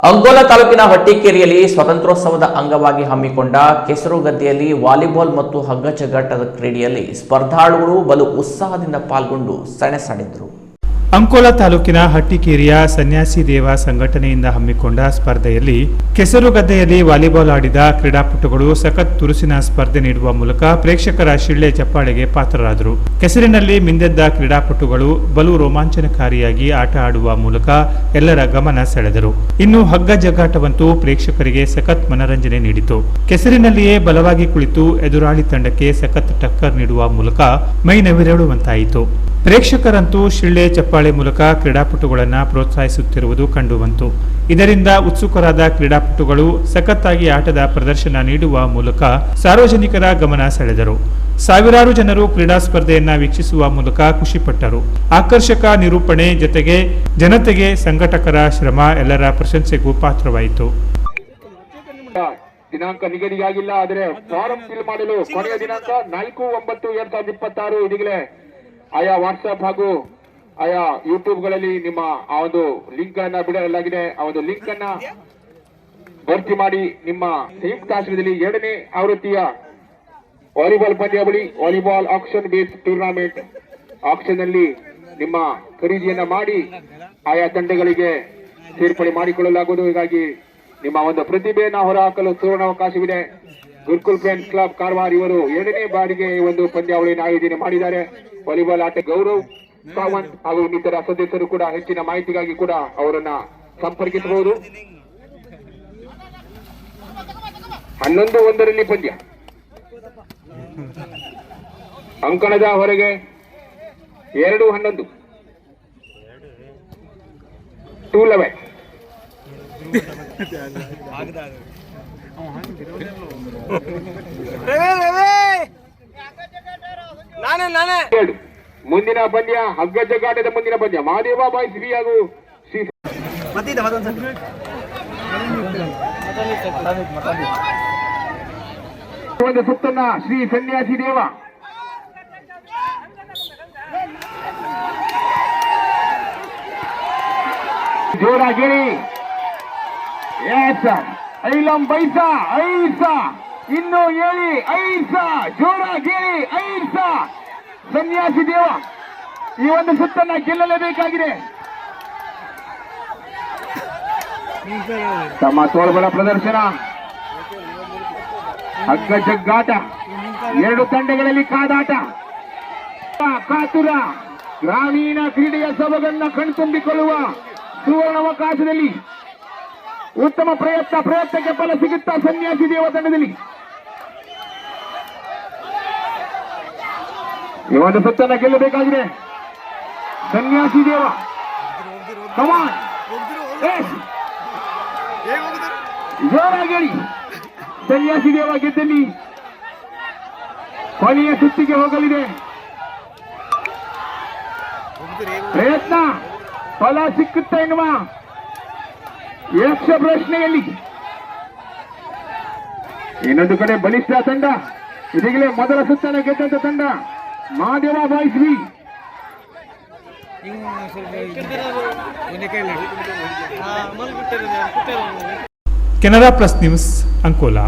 ಅಂಕೋಲಾ ತಾಲೂಕಿನ ಹೊಟ್ಟಿಕೇರಿಯಲ್ಲಿ ಸ್ವಾತಂತ್ರ್ಯೋತ್ಸವದ ಅಂಗವಾಗಿ ಹಮ್ಮಿಕೊಂಡ ಕೆಸರುಗದ್ದೆಯಲ್ಲಿ ವಾಲಿಬಾಲ್ ಮತ್ತು ಹಗ್ಗ ಜಗ್ಗಾಟದ ಕ್ರೀಡೆಯಲ್ಲಿ ಸ್ಪರ್ಧಾಳುಗಳು ಬಲು ಉತ್ಸಾಹದಿಂದ ಪಾಲ್ಗೊಂಡು ಸೆಣಸಾಡಿದರು. ಅಂಕೋಲಾ ತಾಲೂಕಿನ ಹಟ್ಟಿಕೇರಿಯ ಸನ್ಯಾಸಿ ದೇವ ಸಂಘಟನೆಯಿಂದ ಹಮ್ಮಿಕೊಂಡ ಸ್ಪರ್ಧೆಯಲ್ಲಿ ಕೆಸರುಗದ್ದೆಯಲ್ಲಿ ವಾಲಿಬಾಲ್ ಆಡಿದ ಕ್ರೀಡಾಪಟುಗಳು ಸಖತ್ ತುರುಸಿನ ಸ್ಪರ್ಧೆ ನೀಡುವ ಮೂಲಕ ಪ್ರೇಕ್ಷಕರ ಶಿಳ್ಳೆ ಚಪ್ಪಾಳೆಗೆ ಪಾತ್ರರಾದರು. ಕೆಸರಿನಲ್ಲಿ ಮಿಂದೆದ್ದ ಕ್ರೀಡಾಪಟುಗಳು ಬಲು ರೋಮಾಂಚನಕಾರಿಯಾಗಿ ಆಟ ಆಡುವ ಮೂಲಕ ಎಲ್ಲರ ಗಮನ ಸೆಳೆದರು. ಇನ್ನು ಹಗ್ಗ ಜಗ್ಗಾಟವಂತೂ ಪ್ರೇಕ್ಷಕರಿಗೆ ಸಖತ್ ಮನರಂಜನೆ ನೀಡಿತು. ಕೆಸರಿನಲ್ಲಿಯೇ ಬಲವಾಗಿ ಕುಳಿತು ಎದುರಾಳಿ ತಂಡಕ್ಕೆ ಸಖತ್ ಟಕ್ಕರ್ ನೀಡುವ ಮೂಲಕ ಮೈ ನವಿರೇಳುವಂತಾಯಿತು. ಪ್ರೇಕ್ಷಕರಂತೂ ಶಿಳ್ಳೆ ಚಪ್ಪಾಳೆ ಮೂಲಕ ಕ್ರೀಡಾಪಟುಗಳನ್ನ ಪ್ರೋತ್ಸಾಹಿಸುತ್ತಿರುವುದು ಕಂಡುಬಂತು. ಇದರಿಂದ ಉತ್ಸುಕರಾದ ಕ್ರೀಡಾಪಟುಗಳು ಸಖತ್ತಾಗಿ ಆಟದ ಪ್ರದರ್ಶನ ನೀಡುವ ಮೂಲಕ ಸಾರ್ವಜನಿಕರ ಗಮನ ಸೆಳೆದರು. ಸಾವಿರಾರು ಜನರು ಕ್ರೀಡಾ ಸ್ಪರ್ಧೆಯನ್ನ ವೀಕ್ಷಿಸುವ ಮೂಲಕ ಖುಷಿಪಟ್ಟರು. ಆಕರ್ಷಕ ನಿರೂಪಣೆ ಜೊತೆಗೆ ಜನತೆಗೆ ಸಂಘಟಕರ ಶ್ರಮ ಎಲ್ಲರ ಪ್ರಶಂಸೆಗೂ ಪಾತ್ರವಾಯಿತು. ದಿನಾಂಕ ನಿಗದಿಯಾಗಿಲ್ಲ, ಆದರೆ ಫಾರಂ ಫಿಲ್ ಮಾಡಲು ಕೊನೆಯ ದಿನಾಂಕ 4/9/2026 ಇದೀಗಲೇ ಆಯಾ ವಾಟ್ಸ್ಆಪ್ ಹಾಗೂ ಆಯಾ ಯೂಟ್ಯೂಬ್ಗಳಲ್ಲಿ ನಿಮ್ಮ ಆ ಒಂದು ಲಿಂಕ್ ಅನ್ನ ಬಿಡಲಾಗಿದೆ. ಆ ಒಂದು ಲಿಂಕ್ ಅನ್ನ ಭರ್ತಿ ಮಾಡಿ ನಿಮ್ಮ ಸಂಯುಕ್ತ ಆಶ್ರಯದಲ್ಲಿ 2ನೇ ಆವೃತ್ತಿಯ ವಾಲಿಬಾಲ್ ಪಂದ್ಯಾವಳಿ, volleyball action based tournament action ನಲ್ಲಿ ನಿಮ್ಮ ಖರೀದಿಯನ್ನ ಮಾಡಿ ಆಯಾ ತಂಡಗಳಿಗೆ ಸೇರ್ಪಡೆ ಮಾಡಿಕೊಳ್ಳಲಾಗುವುದು. ಹೀಗಾಗಿ ನಿಮ್ಮ ಒಂದು ಪ್ರತಿಭೆಯನ್ನ ಹೊರಹಾಕಲು ಸುವರ್ಣಾವಕಾಶವಿದೆ. ಗುರುಕುಲ್ ಫ್ರೆಂಡ್ಸ್ ಕ್ಲಬ್ ಕಾರವಾರ ಇವರು 2ನೇ ಬಾರಿಗೆ ಈ ಒಂದು ಪಂದ್ಯಾವಳಿಯನ್ನು ಆಯೋಜನೆ ಮಾಡಿದ್ದಾರೆ. ವಾಲಿಬಾಲ್ ಆಟ ಗೌರವ್ ಸಾವಂತ್ ಹಾಗೂ ಇನ್ನಿತರ ಸದಸ್ಯರು ಕೂಡ ಹೆಚ್ಚಿನ ಮಾಹಿತಿಗಾಗಿ ಕೂಡ ಅವರನ್ನ ಸಂಪರ್ಕಿಸಬಹುದು. 11-1 ಪಂದ್ಯ. ಅಂಕಣದ ಹೊರಗೆ 2-11 2-11 ಮುಂದಿನ ಪಂದ್ಯ ಹಗ್ಗ ಜಗ್ಗಾಟದ ಮುಂದಿನ ಪಂದ್ಯ ಮಹಾದೇವ ಬಾಯ್ಸ್ ಬಿ ಹಾಗೂ ಶ್ರೀ ಒಂದು ಸುತ್ತನ್ನ ಶ್ರೀ ಸನ್ಯಾಸಿ ದೇವ ಜೋರಾಗಿರಿ ಐಲಂ ಬೈಸಾ ಐಸಾ ಇನ್ನು ಹೇಳಿ ಐಸಾ ಜೋರಾಗಿರಿ ಐಸಾ ಸನ್ಯಾಸಿ ದೇವ ಈ ಒಂದು ಸುತ್ತನ್ನ ಗೆಲ್ಲಲೇಬೇಕಾಗಿದೆ. ತಮ್ಮ ತೋಳ್ಬಲ ಪ್ರದರ್ಶನ, ಹಗ್ಗ ಜಗ್ಗಾಟ, 2 ತಂಡಗಳಲ್ಲಿ ಕಾದಾಟ, ಕಾತುರ ಗ್ರಾಮೀಣ ಕ್ರೀಡೆಯ ಸೊಬಗನ್ನ ಕಣ್ತುಂಬಿಕೊಳ್ಳುವ ಸುವರ್ಣಾವಕಾಶದಲ್ಲಿ ಉತ್ತಮ ಪ್ರಯತ್ನಕ್ಕೆ ಫಲ ಸಿಗುತ್ತಾ ಸನ್ಯಾಸಿ ದೇವ ತಂಡದಲ್ಲಿ. ಈ ಒಂದು ಸುತ್ತನ್ನ ಗೆಲ್ಲಬೇಕಾಗಿದೆ ಸನ್ಯಾಸಿ ದೇವ. ಕಮಾನ್ ಜೋರಾಗಿ ಹೇಳಿ. ಸನ್ಯಾಸಿ ದೇವ ಗೆದ್ದಲ್ಲಿ ಕೊನೆಯ ಸುತ್ತಿಗೆ ಹೋಗಲಿದೆ. ಪ್ರಯತ್ನ ಫಲ ಸಿಕ್ಕುತ್ತಾ ಎನ್ನುವ ಯಕ್ಷ ಪ್ರಶ್ನೆಯಲ್ಲಿ ಇನ್ನೊಂದು ಕಡೆ ಬಲಿಷ್ಠ ತಂಡ, ಇದೀಗಲೇ ಮೊದಲ ಸುತ್ತನ ಗೆದ್ದಂತ ತಂಡ Mahadeva boys B. Canara plus news Ankola.